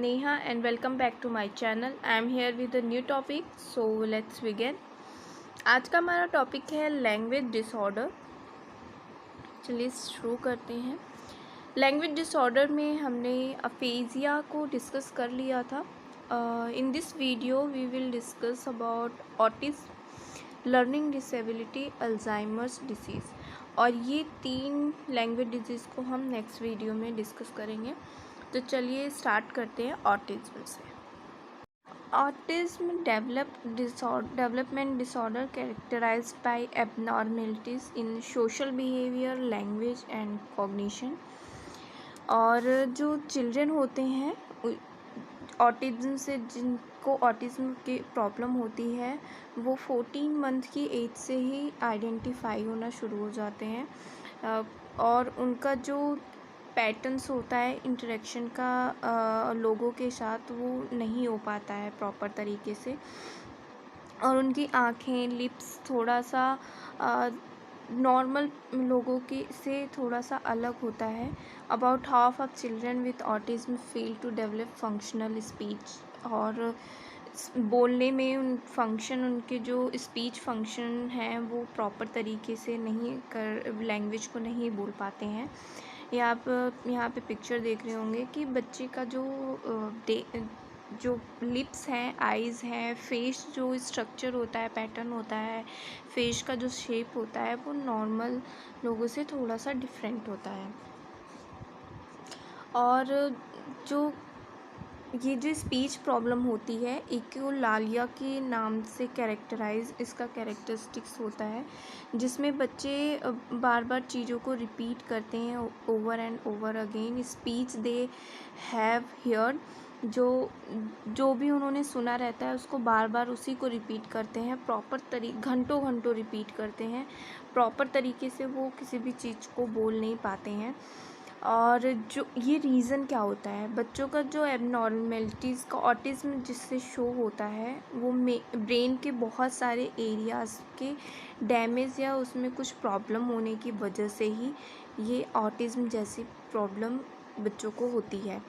Neha and welcome back to my channel. I am here with a new topic. So let's begin. आज का हमारा topic है language disorder. चलिए शुरू करते हैं. लैंग्वेज डिसऑर्डर में हमने अफेजिया को डिस्कस कर लिया था. In this video we will discuss about autism, learning disability, Alzheimer's disease. और ये 3 लैंग्वेज डिजीज़ को हम नेक्स्ट वीडियो में डिस्कस करेंगे. तो चलिए स्टार्ट करते हैं ऑटिज्म से. Autism development disorder characterized by abnormalities in social behaviour, language and cognition. और जो चिल्ड्रन होते हैं ऑटिज्म से, जिनको ऑटिज्म की प्रॉब्लम होती है, वो 14 मंथ की एज से ही आइडेंटिफाई होना शुरू हो जाते हैं. और उनका जो पैटर्न्स होता है इंटरेक्शन का लोगों के साथ, वो नहीं हो पाता है प्रॉपर तरीके से. और उनकी आँखें, लिप्स थोड़ा सा नॉर्मल लोगों की से थोड़ा सा अलग होता है. About half of children with autism fail to develop functional speech. और बोलने में उनके जो स्पीच फंक्शन हैं वो प्रॉपर तरीके से लैंग्वेज को नहीं बोल पाते हैं. ये आप यहाँ पे पिक्चर देख रहे होंगे कि बच्चे का जो लिप्स हैं, आइज़ हैं, फेस जो स्ट्रक्चर होता है, पैटर्न होता है, फेस का जो शेप होता है, वो नॉर्मल लोगों से थोड़ा सा डिफरेंट होता है. और ये जो स्पीच प्रॉब्लम होती है, इक्यूलालिया के नाम से इसका कैरेक्टरिस्टिक्स होता है, जिसमें बच्चे बार बार चीज़ों को रिपीट करते हैं over and over again. Speech they have heard, जो भी उन्होंने सुना रहता है उसको बार बार उसी को रिपीट करते हैं. घंटों रिपीट करते हैं. प्रॉपर तरीके से वो किसी भी चीज़ को बोल नहीं पाते हैं. और जो ये रीज़न क्या होता है, बच्चों का जो एबनॉर्मलिटीज़ का ऑटिज़म जिससे शो होता है, वो ब्रेन के बहुत सारे एरियाज़ के डैमेज या उसमें कुछ प्रॉब्लम होने की वजह से ही ये ऑटिज़म जैसी प्रॉब्लम बच्चों को होती है.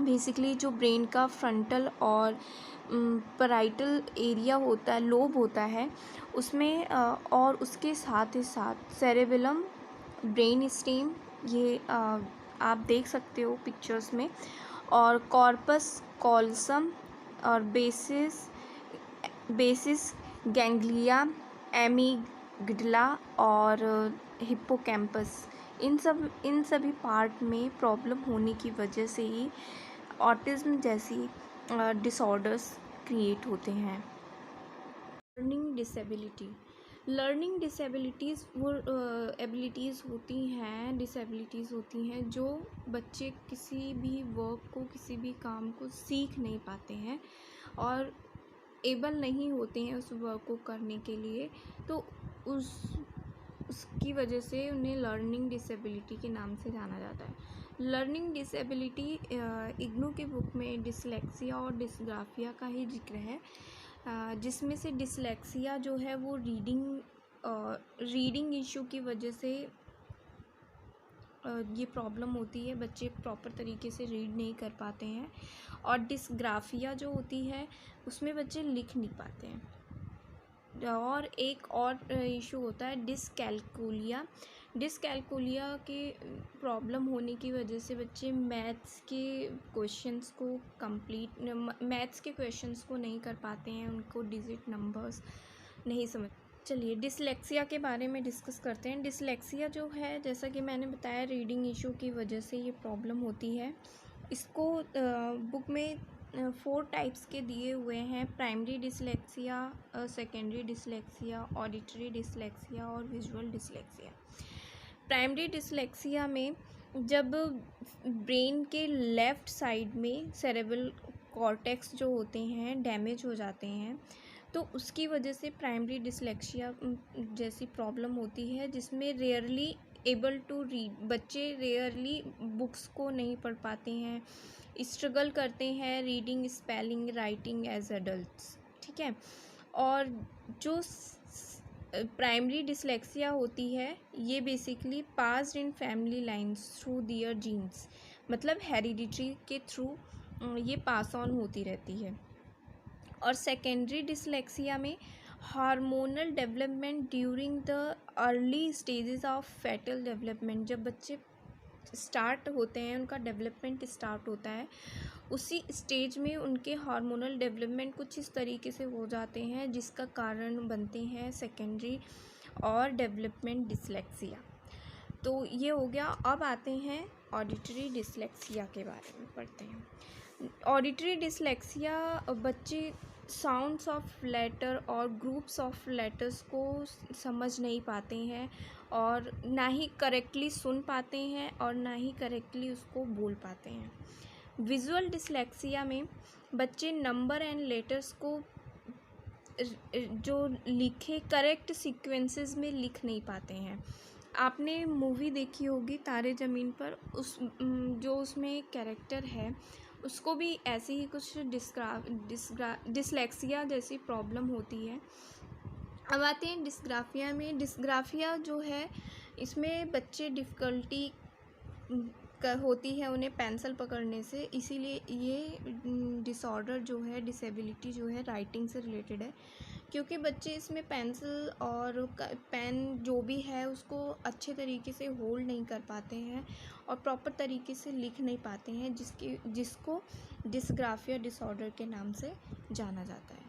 बेसिकली जो ब्रेन का फ्रंटल और पैराइटल एरिया होता है, लोब होता है, उसमें और उसके साथ ही साथ सेरेबेलम, ब्रेन स्टेम, ये आप देख सकते हो पिक्चर्स में, और कॉर्पस कॉल्सम और बेसिस गैंग्लिया, एमिगडला और हिप्पोकैम्पस, इन सभी पार्ट में प्रॉब्लम होने की वजह से ही ऑटिज़म जैसी डिसऑर्डर्स क्रिएट होते हैं. लर्निंग डिसेबिलिटीज़ वो डिसेबिलिटीज़ होती हैं जो बच्चे किसी भी वर्क को, किसी भी काम को सीख नहीं पाते हैं और एबल नहीं होते हैं उस वर्क को करने के लिए. तो उसकी वजह से उन्हें लर्निंग डिसेबिलिटी के नाम से जाना जाता है. लर्निंग डिसेबिलिटी इग्नू के बुक में डिसलेक्सिया और डिसग्राफिया का ही जिक्र है, जिसमें से डिसलेक्सिया जो है वो रीडिंग इशू की वजह से ये प्रॉब्लम होती है. बच्चे प्रॉपर तरीके से रीड नहीं कर पाते हैं. और डिसग्राफिया जो होती है उसमें बच्चे लिख नहीं पाते हैं. और एक और इशू होता है डिसकैल्कुलिया के प्रॉब्लम होने की वजह से बच्चे मैथ्स के क्वेश्चंस को नहीं कर पाते हैं. उनको डिजिट नंबर्स नहीं समझ. चलिए डिसलेक्सिया के बारे में डिस्कस करते हैं. डिसलेक्सिया जो है, जैसा कि मैंने बताया, रीडिंग इशू की वजह से ये प्रॉब्लम होती है. इसको बुक में 4 टाइप्स के दिए हुए हैं: primary dyslexia, secondary dyslexia, auditory dyslexia और विजुअल डिसलेक्सिया. प्राइमरी डिसलेक्सिया में जब ब्रेन के लेफ़्ट साइड में सेरेब्रल कॉर्टेक्स जो होते हैं डैमेज हो जाते हैं, तो उसकी वजह से प्राइमरी डिसलेक्सिया जैसी प्रॉब्लम होती है, जिसमें रेयरली एबल टू रीड, बच्चे रेयरली बुक्स को नहीं पढ़ पाते हैं, स्ट्रगल करते हैं reading, spelling, writing as adults. ठीक है. और जो प्राइमरी डिसलेक्सिया होती है, ये basically passed in family lines through their genes, मतलब हेरिडिटी के थ्रू ये पास ऑन होती रहती है। और सेकेंडरी डिसलेक्सिया में hormonal development during the early stages of fetal development, जब बच्चे स्टार्ट होते हैं, उनका डेवलपमेंट स्टार्ट होता है, उसी स्टेज में उनके हार्मोनल डेवलपमेंट कुछ इस तरीके से हो जाते हैं जिसका कारण बनते हैं सेकेंडरी और डेवलपमेंट डिसलेक्सिया। तो ये हो गया। अब आते हैं ऑडिटरी डिसलेक्सिया के बारे में पढ़ते हैं। ऑडिटरी डिसलेक्सिया बच्चे साउंड्स ऑफ लेटर और ग्रुप्स ऑफ लेटर्स को समझ नहीं पाते हैं और ना ही करेक्टली सुन पाते हैं और ना ही करेक्टली उसको बोल पाते हैं। विजुअल डिसलेक्सिया में बच्चे नंबर एंड लेटर्स को जो लिखे करेक्ट सीक्वेंसेस में लिख नहीं पाते हैं। आपने मूवी देखी होगी तारे ज़मीन पर, जो उसमें एक कैरेक्टर है उसको भी ऐसे ही कुछ डिसलेक्सिया जैसी प्रॉब्लम होती है। अब आते हैं डिस्ग्राफिया में। डिस्ग्राफिया जो है, इसमें बच्चे डिफ़िकल्टी होती है उन्हें पेंसिल पकड़ने से, इसीलिए ये डिसऑर्डर जो है, डिसेबिलिटी जो है, राइटिंग से रिलेटेड है, क्योंकि बच्चे इसमें पेंसिल और पेन जो भी है उसको अच्छे तरीके से होल्ड नहीं कर पाते हैं और प्रॉपर तरीके से लिख नहीं पाते हैं, जिसको डिस्ग्राफिया डिसऑर्डर के नाम से जाना जाता है।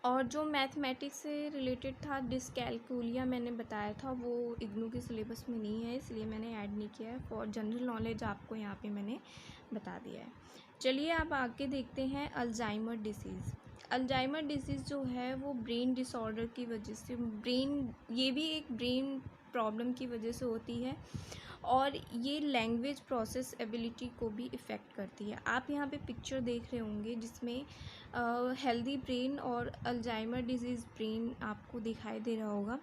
और जो मैथमेटिक्स से रिलेटेड था, डिसकैलकुलिया मैंने बताया था, वो इग्नू के सिलेबस में नहीं है, इसलिए मैंने ऐड नहीं किया है। फॉर जनरल नॉलेज आपको यहाँ पे मैंने बता दिया है। चलिए आप आगे देखते हैं अल्जाइमर डिसीज़। अल्जाइमर डिसीज़ जो है वो ब्रेन डिसऑर्डर की वजह से, ये भी एक ब्रेन प्रॉब्लम की वजह से होती है और ये लैंग्वेज प्रोसेस एबिलिटी को भी इफ़ेक्ट करती है। आप यहाँ पे पिक्चर देख रहे होंगे जिसमें हेल्दी ब्रेन और अल्जाइमर डिजीज़ ब्रेन आपको दिखाई दे रहा होगा,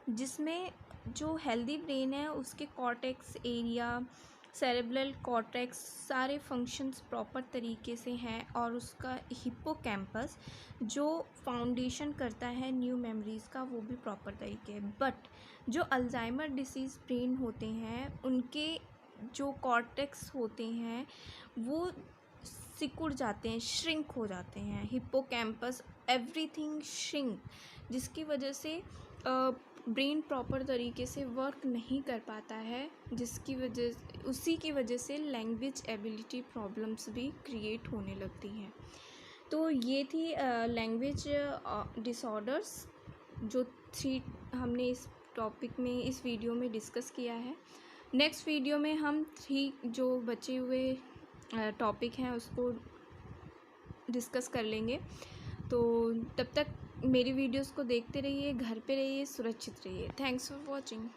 जिसमें जो हेल्दी ब्रेन है उसके कॉर्टेक्स एरिया, सेरेब्रल कॉर्टेक्स सारे फंक्शंस प्रॉपर तरीके से हैं और उसका हिप्पोकैम्पस जो फाउंडेशन करता है न्यू मेमोरीज़ का, वो भी प्रॉपर तरीके है। बट जो अल्जाइमर डिसीज़ ब्रेन होते हैं उनके जो कॉर्टेक्स होते हैं वो सिकुड़ जाते हैं, श्रिंक हो जाते हैं, हिप्पोकैम्पस एवरीथिंग श्रिंक, जिसकी वजह से ब्रेन प्रॉपर तरीके से वर्क नहीं कर पाता है, उसी की वजह से लैंग्वेज एबिलिटी प्रॉब्लम्स भी क्रिएट होने लगती हैं। तो ये थी लैंग्वेज डिसऑर्डर्स जो 3 हमने इस टॉपिक में, इस वीडियो में डिस्कस किया है। नेक्स्ट वीडियो में हम 3 जो बचे हुए टॉपिक हैं उसको डिस्कस कर लेंगे। तो तब तक मेरी वीडियोस को देखते रहिए, घर पे रहिए, सुरक्षित रहिए। Thanks for watching.